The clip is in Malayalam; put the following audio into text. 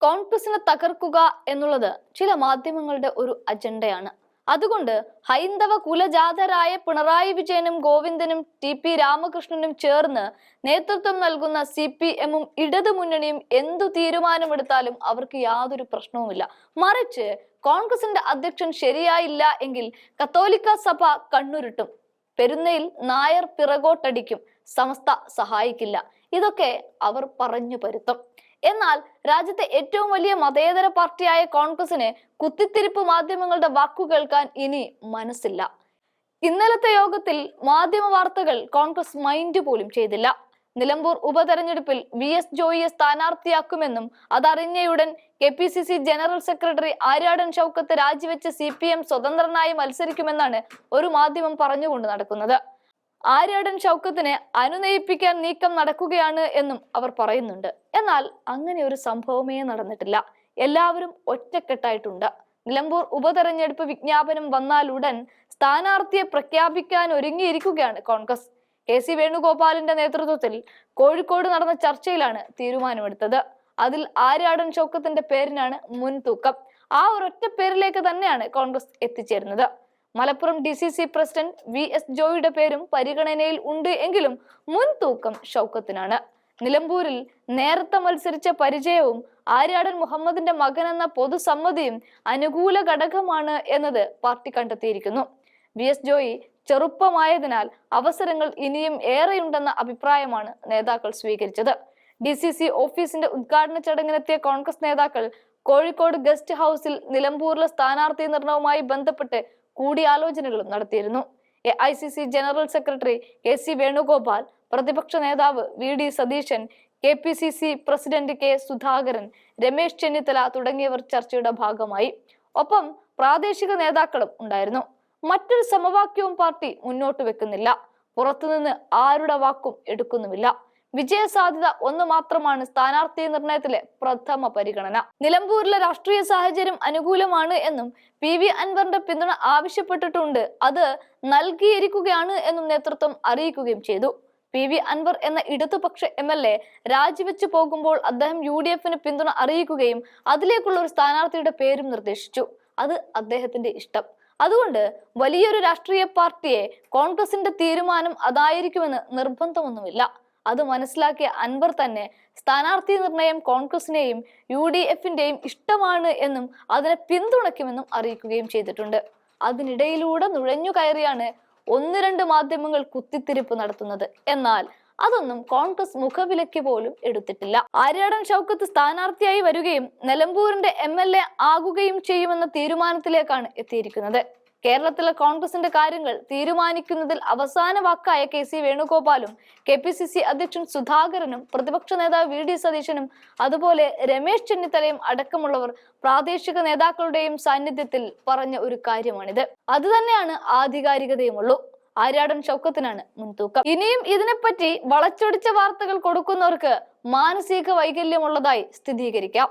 കോൺഗ്രസിനെ തകർക്കുക എന്നുള്ളത് ചില മാധ്യമങ്ങളുടെ ഒരു അജണ്ടയാണ്. അതുകൊണ്ട് ഹൈന്ദവ കുലജാതരായ പിണറായി വിജയനും ഗോവിന്ദനും ടി.പി. രാമകൃഷ്ണനും ചേർന്ന് നേതൃത്വം നൽകുന്ന CPM-ഉം ഇടതുമുന്നണിയും എന്തു തീരുമാനമെടുത്താലും അവർക്ക് യാതൊരു പ്രശ്നവുമില്ല. മറിച്ച് കോൺഗ്രസിന്റെ അധ്യക്ഷൻ ശരിയായില്ല എങ്കിൽ കത്തോലിക്ക സഭ കണ്ണുരുട്ടും, പെരുന്നയിൽ നായർ പിറകോട്ടടിക്കും, സമസ്ത സഹായിക്കില്ല. ഇതൊക്കെ അവർ പറഞ്ഞു പരുത്തും. എന്നാൽ രാജ്യത്തെ ഏറ്റവും വലിയ മതേതര പാർട്ടിയായ കോൺഗ്രസിന് കുത്തിത്തിരിപ്പ് മാധ്യമങ്ങളുടെ വാക്കു കേൾക്കാൻ ഇനി മനസ്സില്ല. ഇന്നലത്തെ യോഗത്തിൽ മാധ്യമ വാർത്തകൾ കോൺഗ്രസ് മൈൻഡ് പോലും ചെയ്തില്ല. നിലമ്പൂർ ഉപതെരഞ്ഞെടുപ്പിൽ VS ജോയിയെ സ്ഥാനാർത്ഥിയാക്കുമെന്നും അതറിഞ്ഞയുടൻ KPCC general secretary Aryadan Shoukath രാജിവെച്ച് CPM സ്വതന്ത്രനായി മത്സരിക്കുമെന്നാണ് ഒരു മാധ്യമം പറഞ്ഞുകൊണ്ട് നടക്കുന്നത്. ആര്യാടൻ ഷൗക്കത്തിനെ അനുനയിപ്പിക്കാൻ നീക്കം നടക്കുകയാണ് എന്നും അവർ പറയുന്നുണ്ട്. എന്നാൽ അങ്ങനെ ഒരു സംഭവമേ നടന്നിട്ടില്ല. എല്ലാവരും ഒറ്റക്കെട്ടായിട്ടുണ്ട്. നിലമ്പൂർ ഉപതെരഞ്ഞെടുപ്പ് വിജ്ഞാപനം വന്നാലുടൻ സ്ഥാനാർത്ഥിയെ പ്രഖ്യാപിക്കാൻ ഒരുങ്ങിയിരിക്കുകയാണ് കോൺഗ്രസ്. KC വേണുഗോപാലിന്റെ നേതൃത്വത്തിൽ കോഴിക്കോട് നടന്ന ചർച്ചയിലാണ് തീരുമാനമെടുത്തത്. അതിൽ ആര്യാടൻ ഷൗക്കത്തിന്റെ പേരിനാണ് മുൻതൂക്കം. ആ ഒരൊറ്റ പേരിലേക്ക് തന്നെയാണ് കോൺഗ്രസ് എത്തിച്ചേരുന്നത്. മലപ്പുറം DCC പ്രസിഡന്റ് VS ജോയിയുടെ പേരും പരിഗണനയിൽ ഉണ്ട് എങ്കിലും മുൻതൂക്കം ഷൗക്കത്തിനാണ്. നിലമ്പൂരിൽ നേരത്തെ മത്സരിച്ച പരിചയവും ആര്യാടൻ മുഹമ്മദിന്റെ മകൻ എന്ന പൊതുസമ്മതിയും അനുകൂല ഘടകമാണ് എന്നത് പാർട്ടി കണ്ടെത്തിയിരിക്കുന്നു. VS ജോയി ചെറുപ്പമായതിനാൽ അവസരങ്ങൾ ഇനിയും ഏറെയുണ്ടെന്ന അഭിപ്രായമാണ് നേതാക്കൾ സ്വീകരിച്ചത്. DCC ഓഫീസിന്റെ ഉദ്ഘാടന ചടങ്ങിനെത്തിയ കോൺഗ്രസ് നേതാക്കൾ കോഴിക്കോട് ഗസ്റ്റ് ഹൌസിൽ നിലമ്പൂരിലെ സ്ഥാനാർത്ഥി നിർണയവുമായി ബന്ധപ്പെട്ട് കൂടിയാലോചനകളും നടത്തിയിരുന്നു. AICC general secretary KC Venugopal, പ്രതിപക്ഷ നേതാവ് VD Satheesan, KPCC president K Sudhakaran, Ramesh Chennithala തുടങ്ങിയവർ ചർച്ചയുടെ ഭാഗമായി. ഒപ്പം പ്രാദേശിക നേതാക്കളും ഉണ്ടായിരുന്നു. മറ്റൊരു സമവാക്യവും പാർട്ടി മുന്നോട്ട് വെക്കുന്നില്ല. പുറത്തുനിന്ന് ആരുടെ വാക്കും എടുക്കുന്നുമില്ല. വിജയസാധ്യത ഒന്ന് മാത്രമാണ് സ്ഥാനാർത്ഥി നിർണയത്തിലെ പ്രഥമ പരിഗണന. നിലമ്പൂരിലെ രാഷ്ട്രീയ സാഹചര്യം അനുകൂലമാണ് എന്നും PV അൻവറിന്റെ പിന്തുണ ആവശ്യപ്പെട്ടിട്ടുണ്ട്, അത് നൽകിയിരിക്കുകയാണ് എന്നും നേതൃത്വം അറിയിക്കുകയും ചെയ്തു. PV അൻവർ എന്ന ഇടതുപക്ഷ MLA രാജിവെച്ചു പോകുമ്പോൾ അദ്ദേഹം UDF-ന് പിന്തുണ അറിയിക്കുകയും അതിലേക്കുള്ള ഒരു സ്ഥാനാർത്ഥിയുടെ പേരും നിർദ്ദേശിച്ചു. അത് അദ്ദേഹത്തിന്റെ ഇഷ്ടം. അതുകൊണ്ട് വലിയൊരു രാഷ്ട്രീയ പാർട്ടിയെ കോൺഗ്രസിന്റെ തീരുമാനം അതായിരിക്കുമെന്ന് നിർബന്ധമൊന്നുമില്ല. അത് മനസ്സിലാക്കിയ അൻവർ തന്നെ സ്ഥാനാർത്ഥി നിർണയം കോൺഗ്രസിനെയും UDF-ന്റെയും ഇഷ്ടമാണ് എന്നും അതിനെ പിന്തുണയ്ക്കുമെന്നും അറിയിക്കുകയും ചെയ്തിട്ടുണ്ട്. അതിനിടയിലൂടെ നുഴഞ്ഞു കയറിയാണ് ഒന്ന് രണ്ട് മാധ്യമങ്ങൾ കുത്തിത്തിരിപ്പ് നടത്തുന്നത്. എന്നാൽ അതൊന്നും കോൺഗ്രസ് മുഖവിലയ്ക്ക് പോലും എടുത്തിട്ടില്ല. ആര്യാടൻ ഷൗക്കത്ത് സ്ഥാനാർത്ഥിയായി വരികയും നിലമ്പൂരിന്റെ MLA ആകുകയും ചെയ്യുമെന്ന തീരുമാനത്തിലേക്കാണ് എത്തിയിരിക്കുന്നത്. കേരളത്തിലെ കോൺഗ്രസിന്റെ കാര്യങ്ങൾ തീരുമാനിക്കുന്നതിൽ അവസാന വാക്കായ KC വേണുഗോപാലും KPCC അധ്യക്ഷൻ സുധാകരനും പ്രതിപക്ഷ നേതാവ് VD സതീശനും അതുപോലെ രമേശ് ചെന്നിത്തലയും അടക്കമുള്ളവർ പ്രാദേശിക നേതാക്കളുടെയും സാന്നിധ്യത്തിൽ പറഞ്ഞ ഒരു കാര്യമാണിത്. അത് തന്നെയാണ് ആധികാരികതയുമുള്ളൂ. ആര്യാടൻ ഷൗക്കത്തിനാണ് മുൻതൂക്കം. ഇനിയും ഇതിനെപ്പറ്റി വളച്ചൊടിച്ച വാർത്തകൾ കൊടുക്കുന്നവർക്ക് മാനസിക വൈകല്യമുള്ളതായി സ്ഥിരീകരിക്കാം.